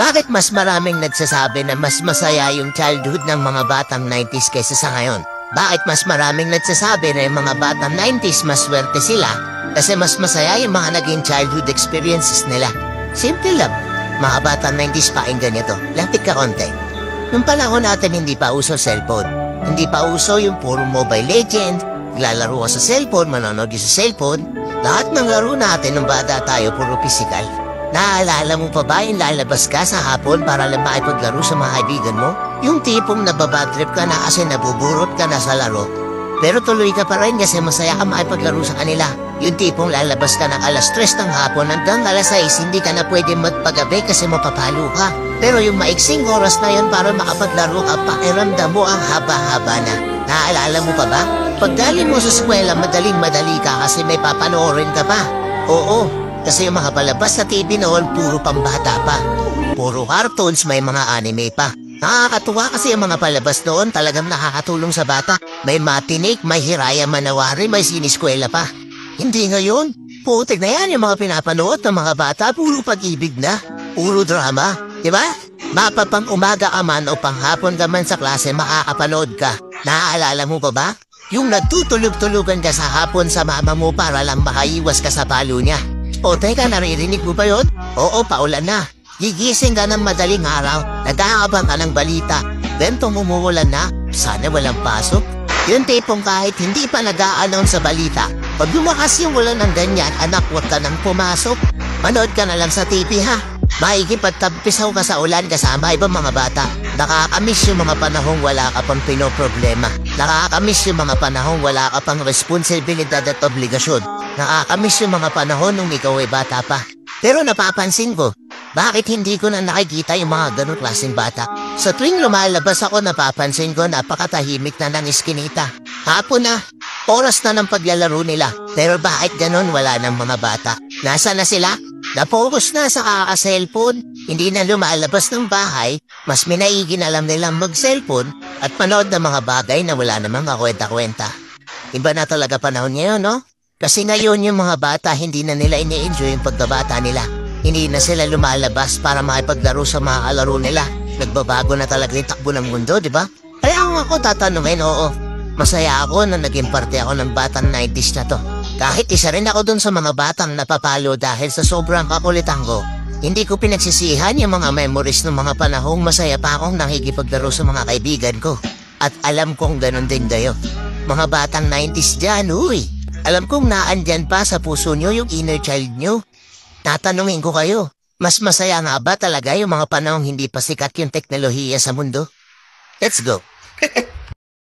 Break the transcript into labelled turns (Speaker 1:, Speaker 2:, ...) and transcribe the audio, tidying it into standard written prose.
Speaker 1: Bakit mas maraming nagsasabi na mas masaya yung childhood ng mga batang 90s kaysa sa ngayon? Bakit mas maraming nagsasabi na yung mga batang 90s mas swerte sila kasi mas masaya yung mga naging childhood experiences nila? Simple lang. Mga batang 90s pakinggan nito. Lapit ka konti. Nung panahon natin hindi pa uso cellphone. Hindi pa uso yung puro Mobile Legend. Lalaro ka sa cellphone, manonood sa cellphone. Lahat ng laro natin nung bata tayo puro physical. Naalala mo pa ba yung lalabas ka sa hapon para lang makipaglaro sa mga kaibigan mo? Yung tipong nababadtrip ka na kasi nabuburot ka na sa laro. Pero tuloy ka pa rin kasi masaya ka makipaglaro sa kanila. Yung tipong lalabas ka ng alas 3 ng hapon hanggang alas 6 hindi ka na pwede magpagabi kasi mapapalo ka. Pero yung maiksing oras na yun para makapaglaro ka, pakiramdam mo ang haba-haba na. Naalala mo pa ba? Pagdaling mo sa eskwela, madaling-madali ka kasi may papanoorin ka pa. Oo, kasi yung mga palabas sa TV noon, puro pambata pa. Puro cartoons, may mga anime pa. Nakakatuwa kasi yung mga palabas noon talagang nakakatulong sa bata. May matinik, may Hiraya Manawari, may siniskwela pa. Hindi ngayon. Putik na yan yung mga pinapanood ng mga bata, puro pag-ibig na. Puro drama, di ba? Mapapang umaga ka man o panghapon ka man sa klase, makakapanood ka. Naaalala mo pa ba? Yung nagtutulog-tulugan ka sa hapon sa mama mo para lang makaiwas ka sa palo niya. O teka, naririnig mo ba yun? Oo, paulan na. Gigising ka ng madaling araw, nag-aabang ka ng balita. Then umuulan na, sana walang pasok. Yung tipong kahit hindi pa nag-a-announce sa balita, pag lumakas yung ulan ng ganyan, anak, huwag ka nang pumasok. Manood ka na lang sa TV ha. Maikipagtagpisaw ka sa ulan kasama ibang mga bata. Nakakamiss yung mga panahong wala ka pang pinoproblema. Nakakamiss yung mga panahong wala ka pang responsibilidad at obligasyon. Nakakamiss yung mga panahon nung ikaw ay bata pa. Pero napapansin ko, bakit hindi ko na nakikita yung mga ganong klaseng bata? Sa tuwing lumalabas ako, napapansin ko napakatahimik na ng iskinita. Hapon na, oras na ng paglalaro nila. Pero bakit ganon wala ng mga bata? Nasa na sila? Napokus na sa kaka-cellphone. Hindi na lumalabas ng bahay. Mas minaigi na alam nilang mag-cellphone at manood ng mga bagay na wala namang kakwenta-kwenta. Iba na talaga panahon ngayon, no? Kasi ngayon yung mga bata hindi na nila ini-enjoy yung pagkabata nila. Hindi na sila lumalabas para makipaglaro sa mga kalaro nila. Nagbabago na talaga yung takbo ng mundo, di ba? Kaya kung ako tatanungin, oo. Masaya ako na naging parte ako ng batang 90s na to. Kahit isa rin ako dun sa mga batang napapalo dahil sa sobrang kakulitan ko. Hindi ko pinagsisihan yung mga memories ng mga panahong masaya pa akong nakikipaglaro sa mga kaibigan ko. At alam kong ganun din kayo. Mga batang 90s dyan, uy. Alam kong naandyan pa sa puso nyo yung inner child nyo. Tatanungin ko kayo, mas masaya nga ba talaga yung mga panahong hindi pa sikat yung teknolohiya sa mundo? Let's go!